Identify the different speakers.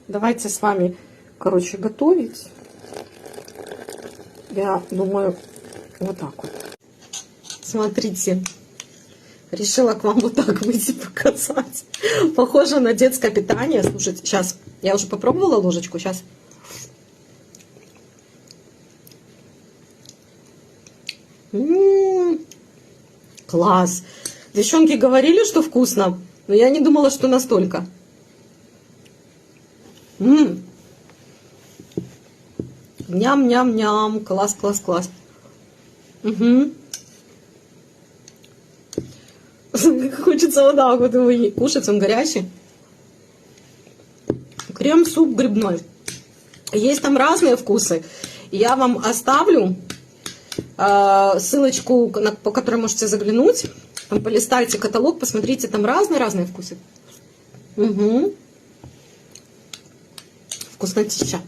Speaker 1: Давайте с вами, короче, готовить. Я думаю, вот так вот. Смотрите. Решила к вам вот так выйти показать. Похоже на детское питание. Слушайте, сейчас. Я уже попробовала ложечку. Сейчас. Класс. Девчонки говорили, что вкусно, но я не думала, что настолько. Ням-ням-ням. Класс, класс, класс. Угу. Хочется вот так вот его кушать, он горячий. Крем-суп грибной. Есть там разные вкусы. Я вам оставлю ссылочку, по которой можете заглянуть. Там полистайте каталог, посмотрите, там разные вкусы. Угу. Вкуснотища.